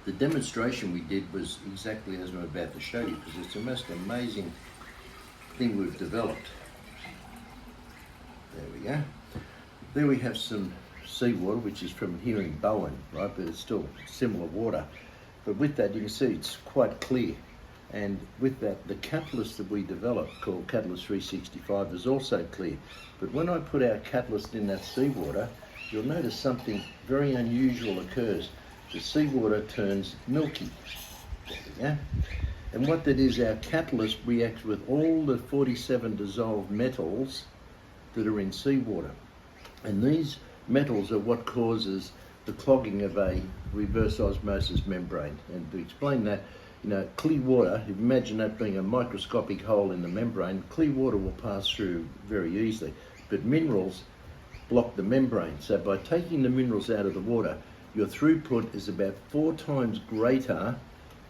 The demonstration we did was exactly as I'm about to show you, because it's the most amazing thing we've developed. There we go. There we have some seawater, which is from here in Bowen, right? But it's still similar water. But with that, you can see it's quite clear. And with that, the catalyst that we developed, called Catalyst 365, is also clear. But when I put our catalyst in that seawater, you'll notice something very unusual occurs. The seawater turns milky. There we go. And what that is, our catalyst reacts with all the 47 dissolved metals that are in seawater. And these metals are what causes the clogging of a reverse osmosis membrane. And to explain that, clear water, if you imagine that being a microscopic hole in the membrane, clear water will pass through very easily. But minerals block the membrane. So by taking the minerals out of the water, your throughput is about 4 times greater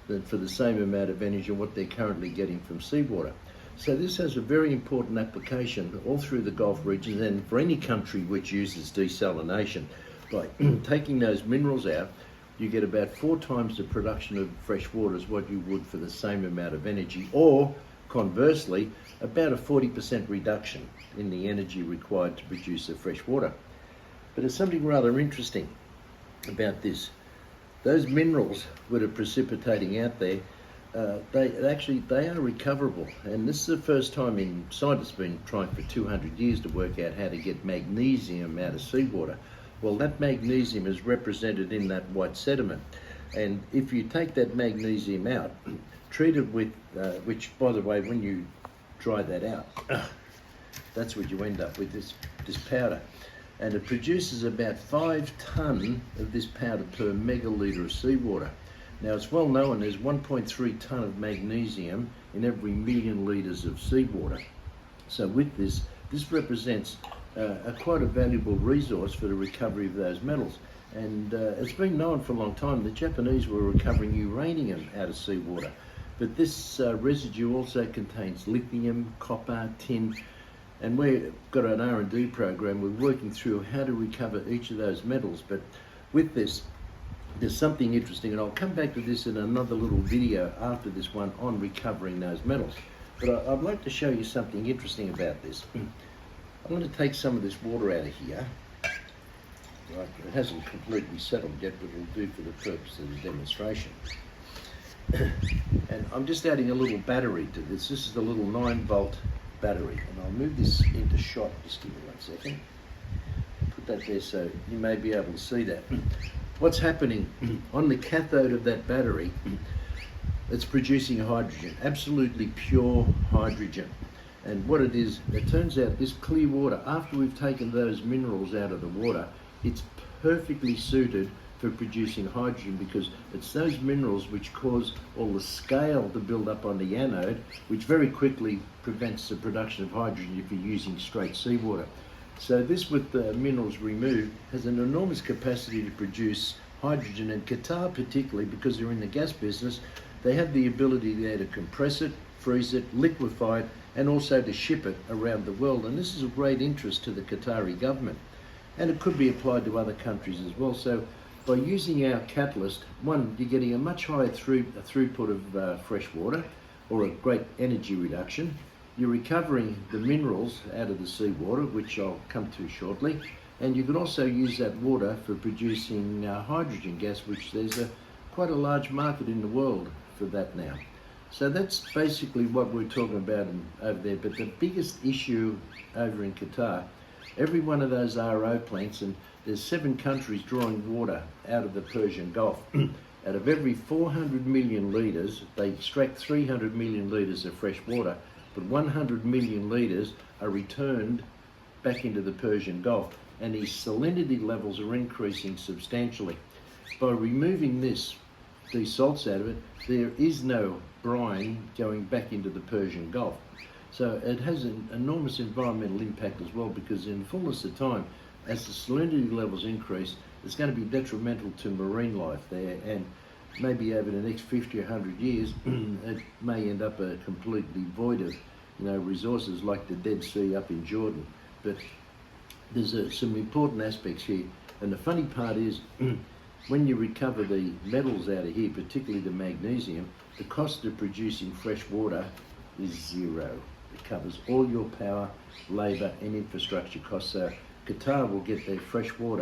than for the same amount of energy and what they're currently getting from seawater. So this has a very important application all through the Gulf region and for any country which uses desalination. By taking those minerals out, you get about 4 times the production of fresh water as what you would for the same amount of energy, or conversely, about a 40% reduction in the energy required to produce the fresh water. But there's something rather interesting about this. Those minerals that are precipitating out there, they are recoverable. And this is the first time scientists have been trying for 200 years to work out how to get magnesium out of seawater. Well, that magnesium is represented in that white sediment. And if you take that magnesium out, treat it with, which by the way, when you dry that out, that's what you end up with, this powder. And it produces about 5 tonne of this powder per megalitre of seawater. Now it's well known there's 1.3 tonne of magnesium in every million litres of seawater. So with this represents quite a valuable resource for the recovery of those metals. And it's been known for a long time the Japanese were recovering uranium out of seawater. But this residue also contains lithium, copper, tin, and we've got an R&D program. We're working through how to recover each of those metals. But with this, there's something interesting, and I'll come back to this in another little video after this one on recovering those metals. But I'd like to show you something interesting about this. I'm going to take some of this water out of here. Right, it hasn't completely settled yet, but it'll do for the purpose of the demonstration. And I'm just adding a little battery to this. This is the little 9-volt battery. And I'll move this into shot. Just give me 1 second. Put that there so you may be able to see that. What's happening on the cathode of that battery, it's producing hydrogen, absolutely pure hydrogen. And what it is, it turns out this clear water, after we've taken those minerals out of the water, it's perfectly suited for producing hydrogen, because it's those minerals which cause all the scale to build up on the anode, which very quickly prevents the production of hydrogen if you're using straight seawater. So this, with the minerals removed, has an enormous capacity to produce hydrogen. And Qatar particularly, because they're in the gas business, they have the ability there to compress it, freeze it, liquefy it, and also to ship it around the world. And this is of great interest to the Qatari government. And it could be applied to other countries as well. So by using our catalyst, one, you're getting a much higher throughput of fresh water, or a great energy reduction. You're recovering the minerals out of the seawater, which I'll come to shortly. And you can also use that water for producing hydrogen gas, which there's quite a large market in the world for that now. So that's basically what we're talking about over there. But the biggest issue over in Qatar, every one of those RO plants, and there's 7 countries drawing water out of the Persian Gulf. Out of every 400 million litres, they extract 300 million litres of fresh water, but 100 million litres are returned back into the Persian Gulf. And these salinity levels are increasing substantially. By removing these salts out of it, there is no brine going back into the Persian Gulf. So it has an enormous environmental impact as well, because in the fullness of time, as the salinity levels increase, it's going to be detrimental to marine life there, and maybe over the next 50 or 100 years, it may end up completely void of resources like the Dead Sea up in Jordan. But there's some important aspects here. And the funny part is, when you recover the metals out of here, particularly the magnesium, the cost of producing fresh water is zero. It covers all your power, labour and infrastructure costs. So Qatar will get their fresh water